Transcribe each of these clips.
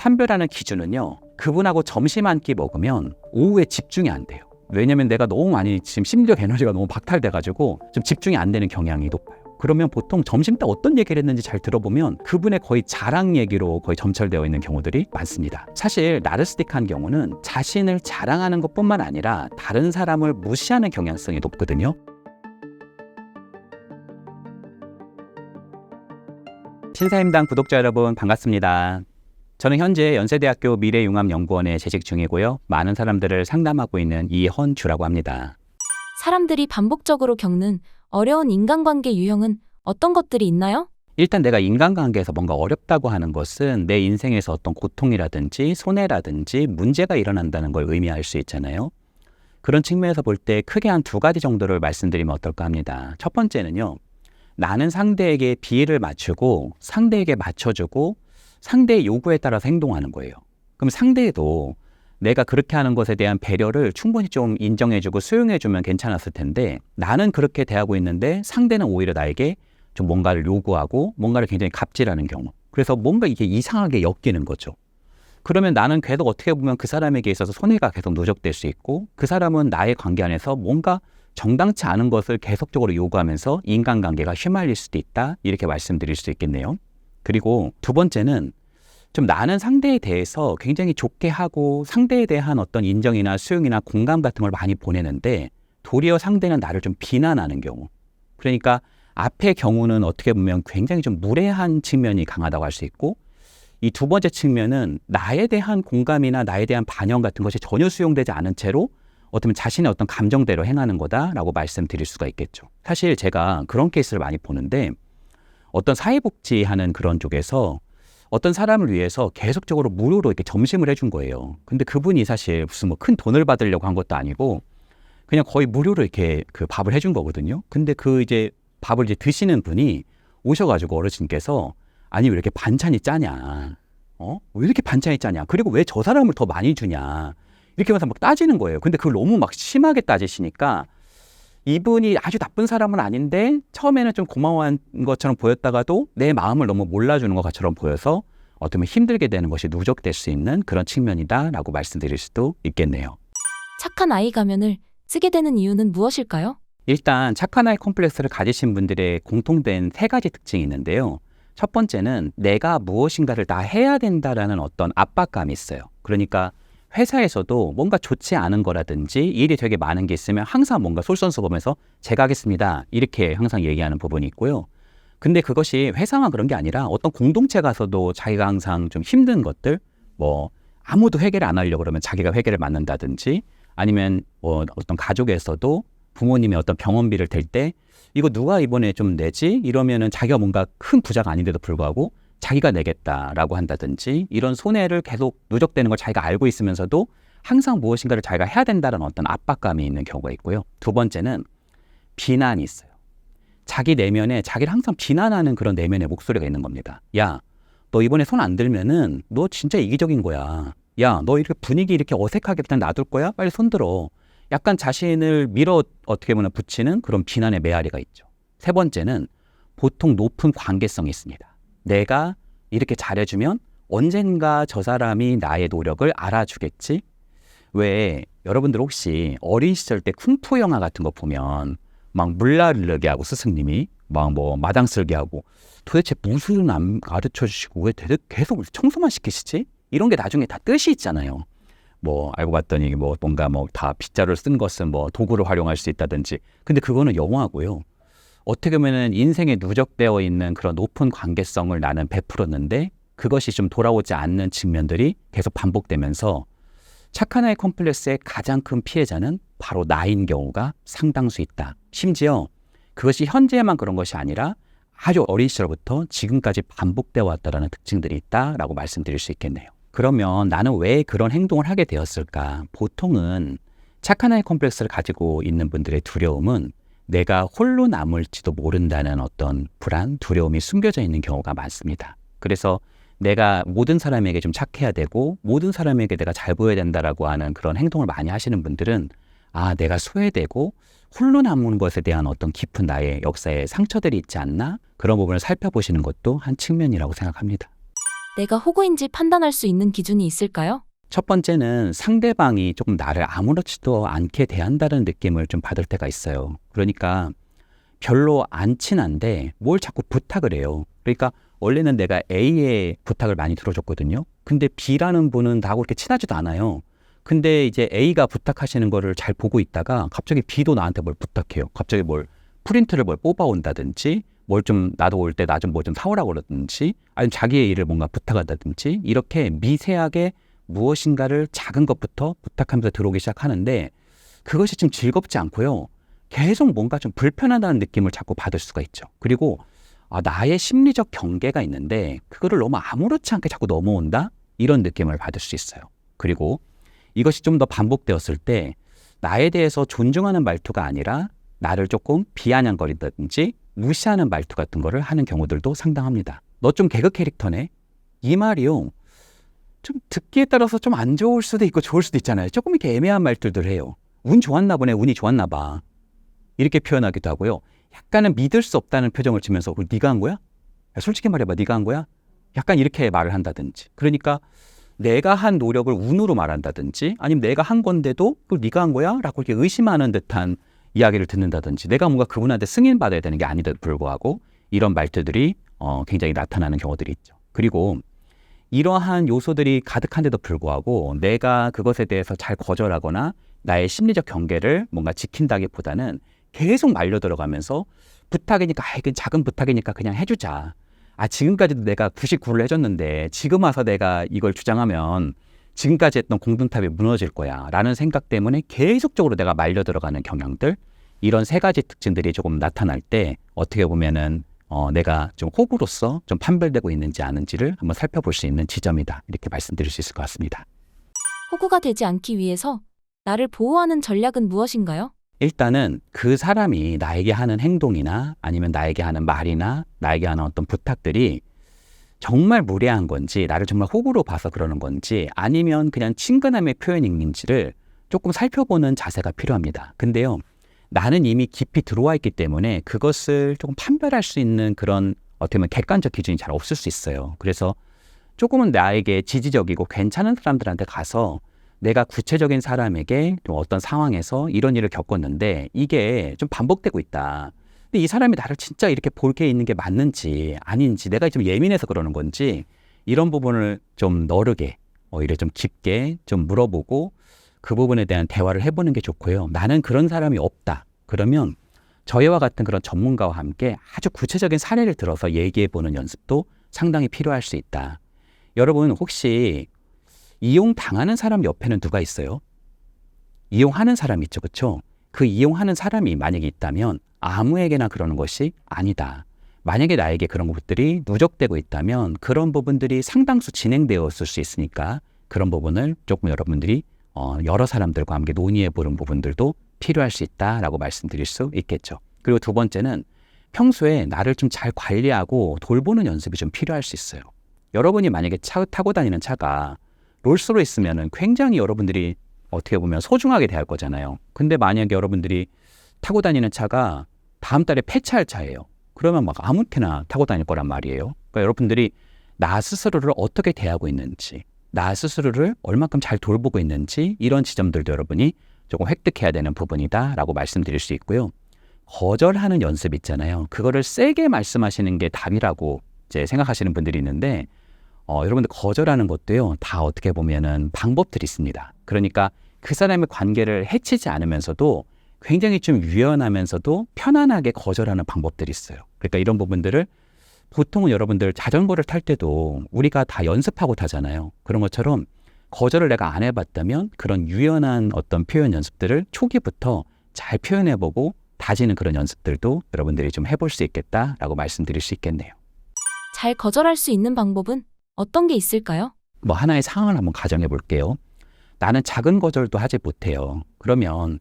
판별하는 기준은요, 그분하고 점심 한 끼 먹으면 오후에 집중이 안 돼요. 왜냐면 내가 너무 많이 지금 심리적 에너지가 너무 박탈돼가지고 좀 집중이 안 되는 경향이 높아요. 그러면 보통 점심 때 어떤 얘기를 했는지 잘 들어보면 그분의 거의 자랑 얘기로 거의 점철되어 있는 경우들이 많습니다. 사실 나르시스틱한 경우는 자신을 자랑하는 것뿐만 아니라 다른 사람을 무시하는 경향성이 높거든요. 신사임당 구독자 여러분 반갑습니다. 저는 현재 연세대학교 미래융합연구원에 재직 중이고요. 많은 사람들을 상담하고 있는 이헌주라고 합니다. 사람들이 반복적으로 겪는 어려운 인간관계 유형은 어떤 것들이 있나요? 일단 내가 인간관계에서 뭔가 어렵다고 하는 것은 내 인생에서 어떤 고통이라든지 손해라든지 문제가 일어난다는 걸 의미할 수 있잖아요. 그런 측면에서 볼 때 크게 한 두 가지 정도를 말씀드리면 어떨까 합니다. 첫 번째는요. 나는 상대에게 비위를 맞추고 상대에게 맞춰주고 상대의 요구에 따라서 행동하는 거예요. 그럼 상대도 내가 그렇게 하는 것에 대한 배려를 충분히 좀 인정해주고 수용해주면 괜찮았을 텐데 나는 그렇게 대하고 있는데 상대는 오히려 나에게 좀 뭔가를 요구하고 뭔가를 굉장히 갑질하는 경우. 그래서 뭔가 이게 이상하게 엮이는 거죠. 그러면 나는 계속 어떻게 보면 그 사람에게 있어서 손해가 계속 누적될 수 있고 그 사람은 나의 관계 안에서 뭔가 정당치 않은 것을 계속적으로 요구하면서 인간관계가 휘말릴 수도 있다. 이렇게 말씀드릴 수 있겠네요. 그리고 두 번째는 좀 나는 상대에 대해서 굉장히 좋게 하고 상대에 대한 어떤 인정이나 수용이나 공감 같은 걸 많이 보내는데 도리어 상대는 나를 좀 비난하는 경우. 그러니까 앞의 경우는 어떻게 보면 굉장히 좀 무례한 측면이 강하다고 할 수 있고 이 두 번째 측면은 나에 대한 공감이나 나에 대한 반영 같은 것이 전혀 수용되지 않은 채로 어쩌면 자신의 어떤 감정대로 행하는 거다라고 말씀드릴 수가 있겠죠. 사실 제가 그런 케이스를 많이 보는데 어떤 사회복지하는 그런 쪽에서 어떤 사람을 위해서 계속적으로 무료로 이렇게 점심을 해준 거예요. 근데 그분이 사실 무슨 뭐 큰 돈을 받으려고 한 것도 아니고 그냥 거의 무료로 이렇게 그 밥을 해준 거거든요. 근데 그 이제 밥을 이제 드시는 분이 오셔가지고 어르신께서 아니 왜 이렇게 반찬이 짜냐? 왜 이렇게 반찬이 짜냐? 그리고 왜 저 사람을 더 많이 주냐? 이렇게 하면서 막 따지는 거예요. 근데 그걸 너무 막 심하게 따지시니까 이분이 아주 나쁜 사람은 아닌데 처음에는 좀 고마워한 것처럼 보였다가도 내 마음을 너무 몰라주는 것처럼 보여서 어떻게 보면 힘들게 되는 것이 누적될 수 있는 그런 측면이다라고 말씀드릴 수도 있겠네요. 착한 아이 가면을 쓰게 되는 이유는 무엇일까요? 일단 착한 아이 콤플렉스를 가지신 분들의 공통된 세 가지 특징이 있는데요. 첫 번째는 내가 무엇인가를 다 해야 된다라는 어떤 압박감이 있어요. 그러니까 회사에서도 뭔가 좋지 않은 거라든지 일이 되게 많은 게 있으면 항상 뭔가 솔선수범해서 제가 하겠습니다. 이렇게 항상 얘기하는 부분이 있고요. 근데 그것이 회사만 그런 게 아니라 어떤 공동체 가서도 자기가 항상 좀 힘든 것들, 뭐 아무도 회개를 안 하려고 그러면 자기가 회개를 맡는다든지 아니면 뭐 어떤 가족에서도 부모님의 어떤 병원비를 댈 때 이거 누가 이번에 좀 내지? 이러면은 자기가 뭔가 큰 부자가 아닌데도 불구하고 자기가 내겠다라고 한다든지 이런 손해를 계속 누적되는 걸 자기가 알고 있으면서도 항상 무엇인가를 자기가 해야 된다는 어떤 압박감이 있는 경우가 있고요. 두 번째는 비난이 있어요. 자기 내면에 자기를 항상 비난하는 그런 내면의 목소리가 있는 겁니다. 야, 너 이번에 손 안 들면은 너 진짜 이기적인 거야. 야, 너 이렇게 분위기 이렇게 어색하게 그냥 놔둘 거야? 빨리 손 들어. 약간 자신을 밀어 어떻게 보면 붙이는 그런 비난의 메아리가 있죠. 세 번째는 보통 높은 관계성이 있습니다. 내가 이렇게 잘해주면 언젠가 저 사람이 나의 노력을 알아주겠지? 왜 여러분들 혹시 어린 시절 때 쿵푸 영화 같은 거 보면 막 물나르게 하고 스승님이 막 뭐 마당 쓸게 하고 도대체 무술은 안 가르쳐 주시고 왜 계속 청소만 시키시지? 이런 게 나중에 다 뜻이 있잖아요. 뭐 알고 봤더니 뭐 뭔가 뭐 다 빗자루를 쓴 것은 뭐 도구를 활용할 수 있다든지. 근데 그거는 영화고요. 어떻게 보면 인생에 누적되어 있는 그런 높은 관계성을 나는 베풀었는데 그것이 좀 돌아오지 않는 측면들이 계속 반복되면서 착한 아이 콤플렉스의 가장 큰 피해자는 바로 나인 경우가 상당수 있다. 심지어 그것이 현재에만 그런 것이 아니라 아주 어린 시절부터 지금까지 반복되어 왔다는 특징들이 있다라고 말씀드릴 수 있겠네요. 그러면 나는 왜 그런 행동을 하게 되었을까? 보통은 착한 아이 콤플렉스를 가지고 있는 분들의 두려움은 내가 홀로 남을지도 모른다는 어떤 불안, 두려움이 숨겨져 있는 경우가 많습니다. 그래서 내가 모든 사람에게 좀 착해야 되고 모든 사람에게 내가 잘 보여야 된다라고 하는 그런 행동을 많이 하시는 분들은 내가 소외되고 홀로 남은 것에 대한 어떤 깊은 나의 역사에 상처들이 있지 않나? 그런 부분을 살펴보시는 것도 한 측면이라고 생각합니다. 내가 호구인지 판단할 수 있는 기준이 있을까요? 첫 번째는 상대방이 조금 나를 아무렇지도 않게 대한다는 느낌을 좀 받을 때가 있어요. 그러니까 별로 안 친한데 뭘 자꾸 부탁을 해요. 그러니까 원래는 내가 A의 부탁을 많이 들어줬거든요. 근데 B라는 분은 나하고 그렇게 친하지도 않아요. 근데 이제 A가 부탁하시는 거를 잘 보고 있다가 갑자기 B도 나한테 뭘 부탁해요. 갑자기 뭘 프린트를 뭘 뽑아온다든지 뭘 좀 나도 올 때 나 좀 뭐 좀 사오라고 그러든지 아니면 자기의 일을 뭔가 부탁한다든지 이렇게 미세하게 무엇인가를 작은 것부터 부탁하면서 들어오기 시작하는데 그것이 좀 즐겁지 않고요. 계속 뭔가 좀 불편하다는 느낌을 자꾸 받을 수가 있죠. 그리고 나의 심리적 경계가 있는데 그거를 너무 아무렇지 않게 자꾸 넘어온다? 이런 느낌을 받을 수 있어요. 그리고 이것이 좀 더 반복되었을 때 나에 대해서 존중하는 말투가 아니라 나를 조금 비아냥거린다든지 무시하는 말투 같은 거를 하는 경우들도 상당합니다. 너 좀 개그 캐릭터네? 이 말이요. 좀 듣기에 따라서 좀 안 좋을 수도 있고 좋을 수도 있잖아요. 조금 이렇게 애매한 말들을 해요. 운 좋았나 보네, 운이 좋았나 봐. 이렇게 표현하기도 하고요. 약간은 믿을 수 없다는 표정을 지면서 네가 한 거야? 야, 솔직히 말해봐, 네가 한 거야? 약간 이렇게 말을 한다든지. 그러니까 내가 한 노력을 운으로 말한다든지 아니면 내가 한 건데도 그걸 네가 한 거야? 라고 이렇게 의심하는 듯한 이야기를 듣는다든지 내가 뭔가 그분한테 승인받아야 되는 게 아닌데도 불구하고 이런 말투들이 굉장히 나타나는 경우들이 있죠. 그리고 이러한 요소들이 가득한데도 불구하고 내가 그것에 대해서 잘 거절하거나 나의 심리적 경계를 뭔가 지킨다기보다는 계속 말려 들어가면서 부탁이니까 이건 작은 부탁이니까 그냥 해주자. 지금까지도 내가 99를 해줬는데 지금 와서 내가 이걸 주장하면 지금까지 했던 공든탑이 무너질 거야 라는 생각 때문에 계속적으로 내가 말려 들어가는 경향들 이런 세 가지 특징들이 조금 나타날 때 어떻게 보면은 내가 좀 호구로서 좀 판별되고 있는지 아닌지를 한번 살펴볼 수 있는 지점이다. 이렇게 말씀드릴 수 있을 것 같습니다. 호구가 되지 않기 위해서 나를 보호하는 전략은 무엇인가요? 일단은 그 사람이 나에게 하는 행동이나 아니면 나에게 하는 말이나 나에게 하는 어떤 부탁들이 정말 무례한 건지 나를 정말 호구로 봐서 그러는 건지 아니면 그냥 친근함의 표현인지를 조금 살펴보는 자세가 필요합니다. 근데요. 나는 이미 깊이 들어와 있기 때문에 그것을 조금 판별할 수 있는 그런 어떻게 보면 객관적 기준이 잘 없을 수 있어요. 그래서 조금은 나에게 지지적이고 괜찮은 사람들한테 가서 내가 구체적인 사람에게 좀 어떤 상황에서 이런 일을 겪었는데 이게 좀 반복되고 있다. 근데 이 사람이 나를 진짜 이렇게 볼게 있는 게 맞는지 아닌지 내가 좀 예민해서 그러는 건지 이런 부분을 좀 너르게 오히려 좀 깊게 좀 물어보고 그 부분에 대한 대화를 해보는 게 좋고요. 나는 그런 사람이 없다. 그러면 저희와 같은 그런 전문가와 함께 아주 구체적인 사례를 들어서 얘기해보는 연습도 상당히 필요할 수 있다. 여러분 혹시 이용당하는 사람 옆에는 누가 있어요? 이용하는 사람이 있죠. 그렇죠? 그 이용하는 사람이 만약에 있다면 아무에게나 그러는 것이 아니다. 만약에 나에게 그런 것들이 누적되고 있다면 그런 부분들이 상당수 진행되었을 수 있으니까 그런 부분을 조금 여러분들이 여러 사람들과 함께 논의해보는 부분들도 필요할 수 있다라고 말씀드릴 수 있겠죠. 그리고 두 번째는 평소에 나를 좀 잘 관리하고 돌보는 연습이 좀 필요할 수 있어요. 여러분이 만약에 타고 다니는 차가 롤스로이스면은 굉장히 여러분들이 어떻게 보면 소중하게 대할 거잖아요. 근데 만약에 여러분들이 타고 다니는 차가 다음 달에 폐차할 차예요. 그러면 막 아무 때나 타고 다닐 거란 말이에요. 그러니까 여러분들이 나 스스로를 어떻게 대하고 있는지, 나 스스로를 얼만큼 잘 돌보고 있는지 이런 지점들도 여러분이 조금 획득해야 되는 부분이다라고 말씀드릴 수 있고요. 거절하는 연습 있잖아요. 그거를 세게 말씀하시는 게 답이라고 이제 생각하시는 분들이 있는데 여러분들 거절하는 것도요. 다 어떻게 보면은 방법들이 있습니다. 그러니까 그 사람의 관계를 해치지 않으면서도 굉장히 좀 유연하면서도 편안하게 거절하는 방법들이 있어요. 그러니까 이런 부분들을 보통은 여러분들 자전거를 탈 때도 우리가 다 연습하고 타잖아요. 그런 것처럼 거절을 내가 안 해봤다면 그런 유연한 어떤 표현 연습들을 초기부터 잘 표현해보고 다지는 그런 연습들도 여러분들이 좀 해볼 수 있겠다라고 말씀드릴 수 있겠네요. 잘 거절할 수 있는 방법은 어떤 게 있을까요? 뭐 하나의 상황을 한번 가정해 볼게요. 나는 작은 거절도 하지 못해요. 그러면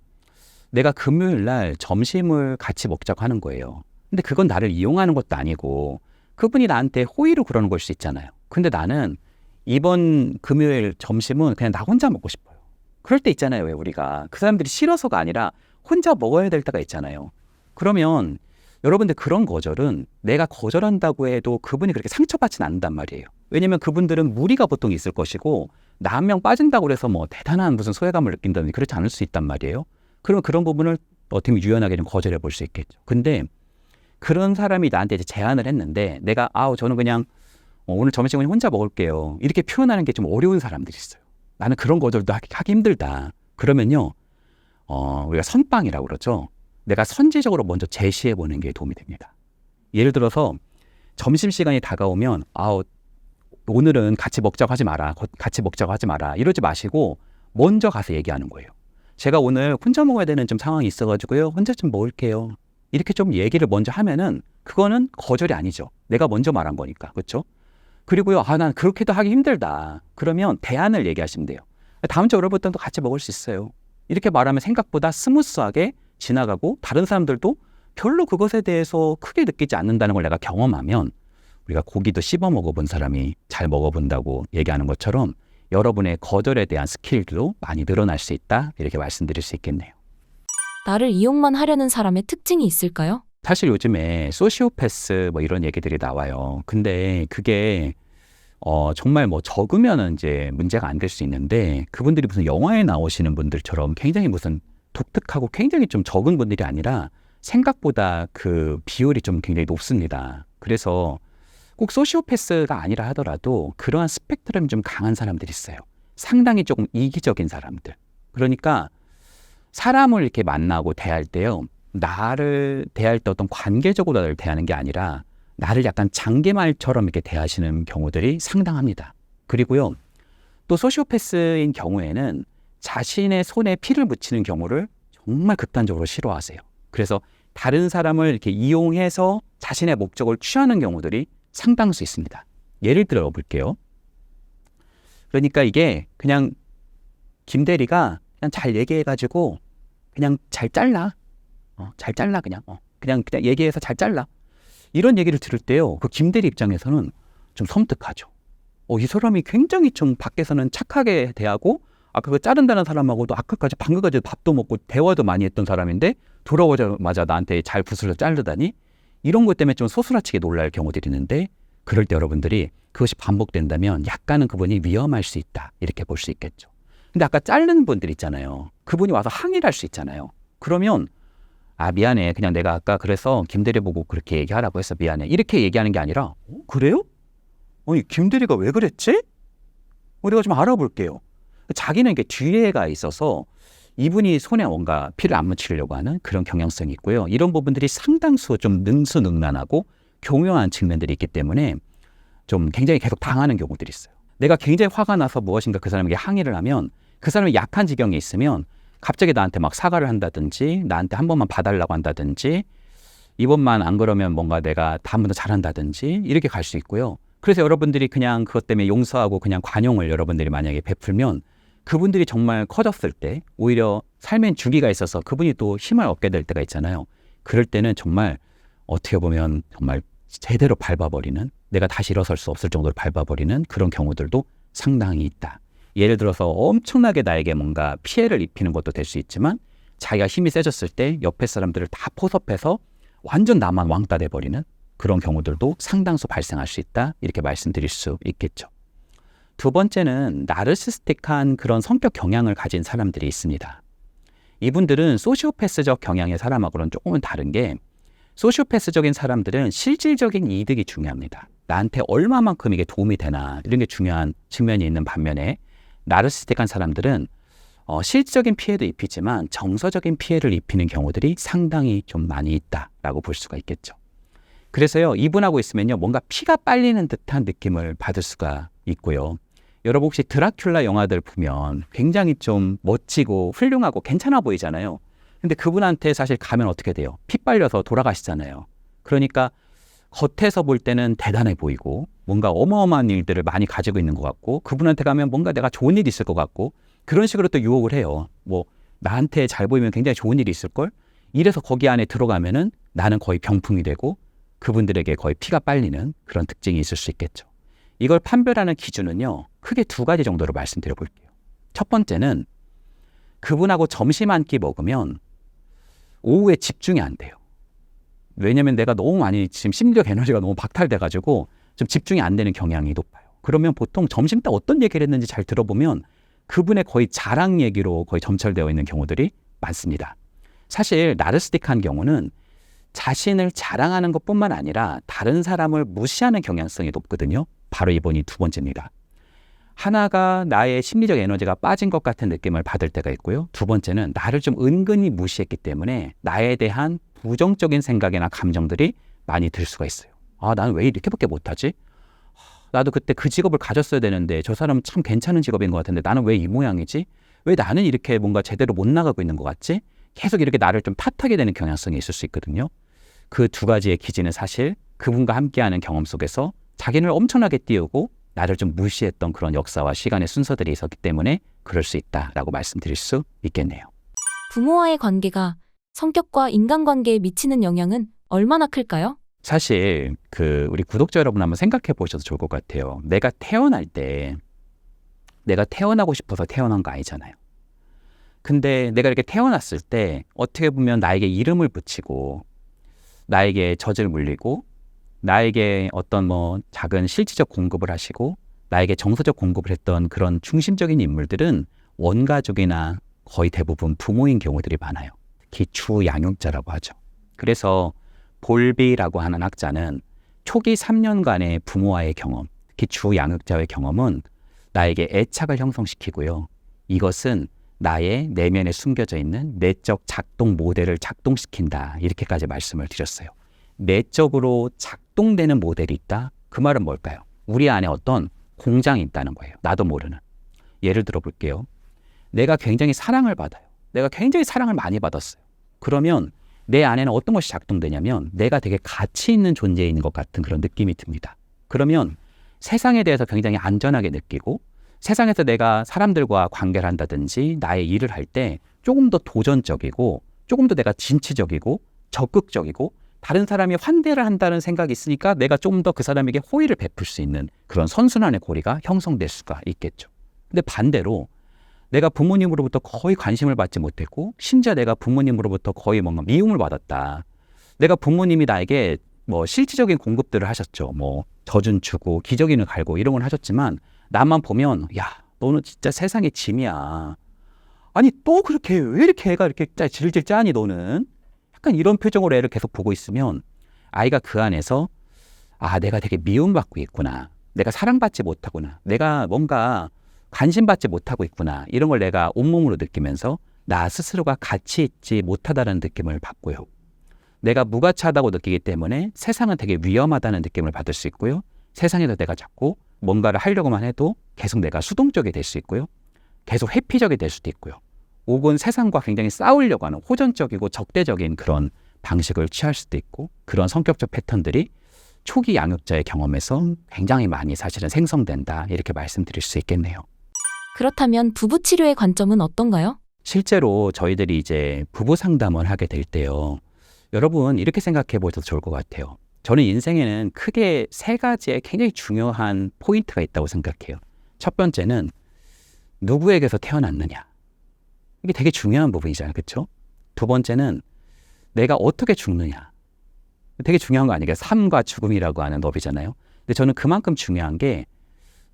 내가 금요일 날 점심을 같이 먹자고 하는 거예요. 근데 그건 나를 이용하는 것도 아니고 그분이 나한테 호의로 그러는 걸 수 있잖아요. 근데 나는 이번 금요일 점심은 그냥 나 혼자 먹고 싶어요. 그럴 때 있잖아요. 왜 우리가 그 사람들이 싫어서가 아니라 혼자 먹어야 될 때가 있잖아요. 그러면 여러분들 그런 거절은 내가 거절한다고 해도 그분이 그렇게 상처받지는 않는단 말이에요. 왜냐면 그분들은 무리가 보통 있을 것이고 나 한 명 빠진다고 해서 뭐 대단한 무슨 소외감을 느낀다든지 그렇지 않을 수 있단 말이에요. 그러면 그런 부분을 어떻게 보면 유연하게 좀 거절해 볼 수 있겠죠. 근데 그런 사람이 나한테 이제 제안을 했는데 내가 저는 그냥 오늘 점심은 혼자 먹을게요. 이렇게 표현하는 게 좀 어려운 사람들이 있어요. 나는 그런 거절도 하기 힘들다. 그러면요. 우리가 선빵이라고 그러죠. 내가 선제적으로 먼저 제시해 보는 게 도움이 됩니다. 예를 들어서 점심시간이 다가오면 오늘은 같이 먹자고 하지 마라. 같이 먹자고 하지 마라. 이러지 마시고 먼저 가서 얘기하는 거예요. 제가 오늘 혼자 먹어야 되는 좀 상황이 있어가지고요. 혼자 좀 먹을게요. 이렇게 좀 얘기를 먼저 하면은 그거는 거절이 아니죠. 내가 먼저 말한 거니까. 그렇죠? 그리고요. 난 그렇게도 하기 힘들다. 그러면 대안을 얘기하시면 돼요. 다음 주 월요일부터는 또 같이 먹을 수 있어요. 이렇게 말하면 생각보다 스무스하게 지나가고 다른 사람들도 별로 그것에 대해서 크게 느끼지 않는다는 걸 내가 경험하면 우리가 고기도 씹어 먹어본 사람이 잘 먹어본다고 얘기하는 것처럼 여러분의 거절에 대한 스킬도 많이 늘어날 수 있다. 이렇게 말씀드릴 수 있겠네요. 나를 이용만 하려는 사람의 특징이 있을까요? 사실 요즘에 소시오패스 뭐 이런 얘기들이 나와요. 근데 그게 정말 뭐 적으면은 이제 문제가 안 될 수 있는데 그분들이 무슨 영화에 나오시는 분들처럼 굉장히 무슨 독특하고 굉장히 좀 적은 분들이 아니라 생각보다 그 비율이 좀 굉장히 높습니다. 그래서 꼭 소시오패스가 아니라 하더라도 그러한 스펙트럼이 좀 강한 사람들이 있어요. 상당히 조금 이기적인 사람들. 그러니까 사람을 이렇게 만나고 대할 때요. 나를 대할 때 어떤 관계적으로 나를 대하는 게 아니라 나를 약간 장기말처럼 이렇게 대하시는 경우들이 상당합니다. 그리고요. 또 소시오패스인 경우에는 자신의 손에 피를 묻히는 경우를 정말 극단적으로 싫어하세요. 그래서 다른 사람을 이렇게 이용해서 자신의 목적을 취하는 경우들이 상당수 있습니다. 예를 들어 볼게요. 그러니까 이게 그냥 김 대리가 그냥 잘 얘기해가지고 그냥 잘 잘라. 잘 잘라 그냥. 그냥 얘기해서 잘 잘라. 이런 얘기를 들을 때요. 그 김 대리 입장에서는 좀 섬뜩하죠. 이 사람이 굉장히 좀 밖에서는 착하게 대하고 아까 그 자른다는 사람하고도 방금까지 밥도 먹고 대화도 많이 했던 사람인데 돌아오자마자 나한테 잘 붓을 자르다니 이런 것 때문에 좀 소스라치게 놀랄 경우들이 있는데 그럴 때 여러분들이 그것이 반복된다면 약간은 그분이 위험할 수 있다. 이렇게 볼 수 있겠죠. 근데 아까 자르는 분들 있잖아요. 그분이 와서 항의를 할 수 있잖아요. 그러면 미안해. 그냥 내가 아까 그래서 김대리 보고 그렇게 얘기하라고 해서 미안해. 이렇게 얘기하는 게 아니라 그래요? 아니 김대리가 왜 그랬지? 우리가 좀 알아볼게요. 자기는 이게 뒤에가 있어서 이분이 손에 뭔가 피를 안 묻히려고 하는 그런 경향성이 있고요. 이런 부분들이 상당수 좀 능수능란하고 교묘한 측면들이 있기 때문에 좀 굉장히 계속 당하는 경우들이 있어요. 내가 굉장히 화가 나서 무엇인가 그 사람에게 항의를 하면 그 사람이 약한 지경에 있으면 갑자기 나한테 막 사과를 한다든지 나한테 한 번만 봐달라고 한다든지 이번만 안 그러면 뭔가 내가 다음부터 잘한다든지 이렇게 갈 수 있고요. 그래서 여러분들이 그냥 그것 때문에 용서하고 그냥 관용을 여러분들이 만약에 베풀면 그분들이 정말 커졌을 때 오히려 삶엔 주기가 있어서 그분이 또 힘을 얻게 될 때가 있잖아요. 그럴 때는 정말 어떻게 보면 정말 제대로 밟아버리는 내가 다시 일어설 수 없을 정도로 밟아버리는 그런 경우들도 상당히 있다. 예를 들어서 엄청나게 나에게 뭔가 피해를 입히는 것도 될 수 있지만 자기가 힘이 세졌을 때 옆에 사람들을 다 포섭해서 완전 나만 왕따 돼버리는 그런 경우들도 상당수 발생할 수 있다. 이렇게 말씀드릴 수 있겠죠. 두 번째는 나르시스틱한 그런 성격 경향을 가진 사람들이 있습니다. 이분들은 소시오패스적 경향의 사람하고는 조금은 다른 게 소시오패스적인 사람들은 실질적인 이득이 중요합니다. 나한테 얼마만큼 이게 도움이 되나 이런 게 중요한 측면이 있는 반면에 나르시스틱한 사람들은 실질적인 피해도 입히지만 정서적인 피해를 입히는 경우들이 상당히 좀 많이 있다라고 볼 수가 있겠죠. 그래서요, 이분하고 있으면요, 뭔가 피가 빨리는 듯한 느낌을 받을 수가 있고요. 여러분 혹시 드라큘라 영화들 보면 굉장히 좀 멋지고 훌륭하고 괜찮아 보이잖아요. 근데 그분한테 사실 가면 어떻게 돼요? 피 빨려서 돌아가시잖아요. 그러니까 겉에서 볼 때는 대단해 보이고 뭔가 어마어마한 일들을 많이 가지고 있는 것 같고 그분한테 가면 뭔가 내가 좋은 일이 있을 것 같고 그런 식으로 또 유혹을 해요. 뭐 나한테 잘 보이면 굉장히 좋은 일이 있을걸? 이래서 거기 안에 들어가면은 나는 거의 병풍이 되고 그분들에게 거의 피가 빨리는 그런 특징이 있을 수 있겠죠. 이걸 판별하는 기준은요, 크게 두 가지 정도로 말씀드려 볼게요. 첫 번째는 그분하고 점심 한 끼 먹으면 오후에 집중이 안 돼요. 왜냐면 내가 너무 많이 지금 심리적 에너지가 너무 박탈돼가지고 좀 집중이 안 되는 경향이 높아요. 그러면 보통 점심 때 어떤 얘기를 했는지 잘 들어보면 그분의 거의 자랑 얘기로 거의 점철되어 있는 경우들이 많습니다. 사실 나르시스틱한 경우는 자신을 자랑하는 것뿐만 아니라 다른 사람을 무시하는 경향성이 높거든요. 바로 이번이 두 번째입니다. 하나가 나의 심리적 에너지가 빠진 것 같은 느낌을 받을 때가 있고요. 두 번째는 나를 좀 은근히 무시했기 때문에 나에 대한 부정적인 생각이나 감정들이 많이 들 수가 있어요. 아, 나는 왜 이렇게밖에 못하지? 나도 그때 그 직업을 가졌어야 되는데 저 사람은 참 괜찮은 직업인 것 같은데 나는 왜 이 모양이지? 왜 나는 이렇게 뭔가 제대로 못 나가고 있는 것 같지? 계속 이렇게 나를 좀 탓하게 되는 경향성이 있을 수 있거든요. 그 두 가지의 기지는 사실 그분과 함께하는 경험 속에서 자기를 엄청나게 띄우고 나를 좀 무시했던 그런 역사와 시간의 순서들이 있었기 때문에 그럴 수 있다라고 말씀드릴 수 있겠네요. 부모와의 관계가 성격과 인간관계에 미치는 영향은 얼마나 클까요? 사실 우리 구독자 여러분 한번 생각해 보셔도 좋을 것 같아요. 내가 태어날 때 내가 태어나고 싶어서 태어난 거 아니잖아요. 근데 내가 이렇게 태어났을 때 어떻게 보면 나에게 이름을 붙이고 나에게 젖을 물리고 나에게 어떤 작은 실질적 공급을 하시고 나에게 정서적 공급을 했던 그런 중심적인 인물들은 원가족이나 거의 대부분 부모인 경우들이 많아요. 특히 주양육자라고 하죠. 그래서 볼비라고 하는 학자는 초기 3년간의 부모와의 경험, 특히 주양육자의 경험은 나에게 애착을 형성시키고요. 이것은 나의 내면에 숨겨져 있는 내적 작동 모델을 작동시킨다. 이렇게까지 말씀을 드렸어요. 내적으로 작동되는 모델이 있다? 그 말은 뭘까요? 우리 안에 어떤 공장이 있다는 거예요. 나도 모르는. 예를 들어 볼게요. 내가 굉장히 사랑을 받아요. 내가 굉장히 사랑을 많이 받았어요. 그러면 내 안에는 어떤 것이 작동되냐면 내가 되게 가치 있는 존재인 것 같은 그런 느낌이 듭니다. 그러면 세상에 대해서 굉장히 안전하게 느끼고 세상에서 내가 사람들과 관계를 한다든지 나의 일을 할 때 조금 더 도전적이고 조금 더 내가 진취적이고 적극적이고 다른 사람이 환대를 한다는 생각이 있으니까 내가 좀 더 그 사람에게 호의를 베풀 수 있는 그런 선순환의 고리가 형성될 수가 있겠죠. 근데 반대로 내가 부모님으로부터 거의 관심을 받지 못했고 심지어 내가 부모님으로부터 거의 뭔가 미움을 받았다. 내가 부모님이 나에게 실질적인 공급들을 하셨죠. 젖은 주고 기저귀는 갈고 이런 걸 하셨지만 나만 보면 야, 너는 진짜 세상의 짐이야. 아니 또 그렇게 왜 이렇게 애가 이렇게 질질 짜니 너는? 약간 이런 표정으로 애를 계속 보고 있으면 아이가 그 안에서 내가 되게 미움받고 있구나. 내가 사랑받지 못하구나. 내가 뭔가 관심받지 못하고 있구나. 이런 걸 내가 온몸으로 느끼면서 나 스스로가 가치 있지 못하다는 느낌을 받고요. 내가 무가치하다고 느끼기 때문에 세상은 되게 위험하다는 느낌을 받을 수 있고요. 세상에서 내가 자꾸 뭔가를 하려고만 해도 계속 내가 수동적이 될 수 있고요. 계속 회피적이 될 수도 있고요. 혹은 세상과 굉장히 싸우려고 하는 호전적이고 적대적인 그런 방식을 취할 수도 있고 그런 성격적 패턴들이 초기 양육자의 경험에서 굉장히 많이 사실은 생성된다. 이렇게 말씀드릴 수 있겠네요. 그렇다면 부부 치료의 관점은 어떤가요? 실제로 저희들이 이제 부부 상담을 하게 될 때요. 여러분 이렇게 생각해 보셔도 좋을 것 같아요. 저는 인생에는 크게 세 가지의 굉장히 중요한 포인트가 있다고 생각해요. 첫 번째는 누구에게서 태어났느냐. 이게 되게 중요한 부분이잖아요. 그렇죠? 두 번째는 내가 어떻게 죽느냐. 되게 중요한 거 아니에요? 삶과 죽음이라고 하는 법이잖아요. 근데 저는 그만큼 중요한 게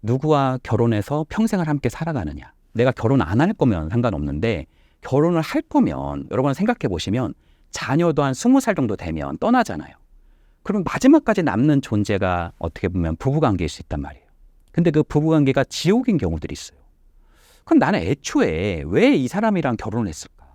누구와 결혼해서 평생을 함께 살아가느냐. 내가 결혼 안 할 거면 상관없는데 결혼을 할 거면 여러분 생각해 보시면 자녀도 한 20살 정도 되면 떠나잖아요. 그럼 마지막까지 남는 존재가 어떻게 보면 부부관계일 수 있단 말이에요. 근데 그 부부관계가 지옥인 경우들이 있어요. 그럼 나는 애초에 왜 이 사람이랑 결혼을 했을까?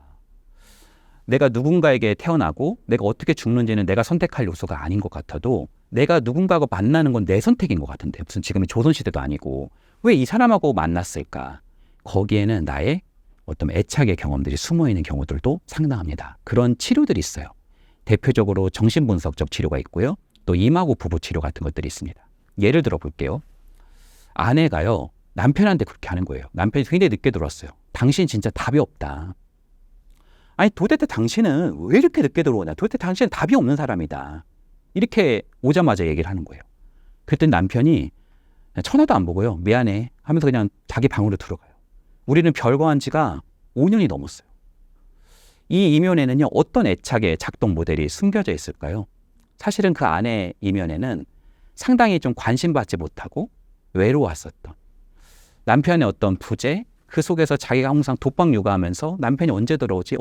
내가 누군가에게 태어나고 내가 어떻게 죽는지는 내가 선택할 요소가 아닌 것 같아도 내가 누군가하고 만나는 건 내 선택인 것 같은데 무슨 지금의 조선시대도 아니고 왜 이 사람하고 만났을까? 거기에는 나의 어떤 애착의 경험들이 숨어있는 경우들도 상당합니다. 그런 치료들이 있어요. 대표적으로 정신분석적 치료가 있고요. 또 이마고 부부 치료 같은 것들이 있습니다. 예를 들어 볼게요. 아내가요. 남편한테 그렇게 하는 거예요. 남편이 굉장히 늦게 들어왔어요. 당신 진짜 답이 없다. 아니 도대체 당신은 왜 이렇게 늦게 들어오냐. 도대체 당신은 답이 없는 사람이다. 이렇게 오자마자 얘기를 하는 거예요. 그랬더니 남편이 천하도 안 보고요. 미안해 하면서 그냥 자기 방으로 들어가요. 우리는 별거한 지가 5년이 넘었어요. 이 이면에는요. 어떤 애착의 작동 모델이 숨겨져 있을까요? 사실은 그 안에 이면에는 상당히 좀 관심받지 못하고 외로웠었던 남편의 어떤 부재, 그 속에서 자기가 항상 독박 육아하면서 남편이 언제 들어오지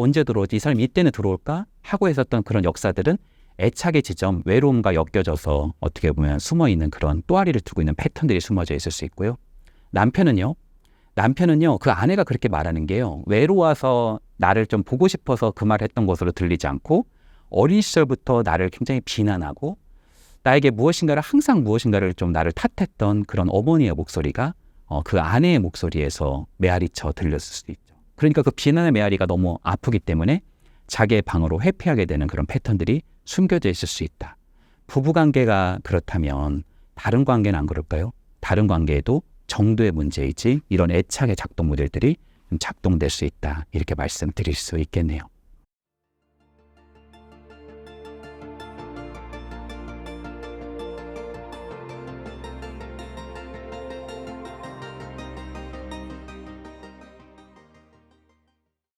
이 사람이 이때는 들어올까 하고 있었던 그런 역사들은 애착의 지점, 외로움과 엮여져서 어떻게 보면 숨어있는 그런 또아리를 두고 있는 패턴들이 숨어져 있을 수 있고요. 남편은요 그 아내가 그렇게 말하는 게요, 외로워서 나를 좀 보고 싶어서 그 말을 했던 것으로 들리지 않고 어린 시절부터 나를 굉장히 비난하고 나에게 항상 무엇인가를 좀 나를 탓했던 그런 어머니의 목소리가 그 아내의 목소리에서 메아리쳐 들렸을 수도 있죠. 그러니까 그 비난의 메아리가 너무 아프기 때문에 자기의 방으로 회피하게 되는 그런 패턴들이 숨겨져 있을 수 있다. 부부관계가 그렇다면 다른 관계는 안 그럴까요? 다른 관계에도 정도의 문제이지 이런 애착의 작동 모델들이 좀 작동될 수 있다. 이렇게 말씀드릴 수 있겠네요.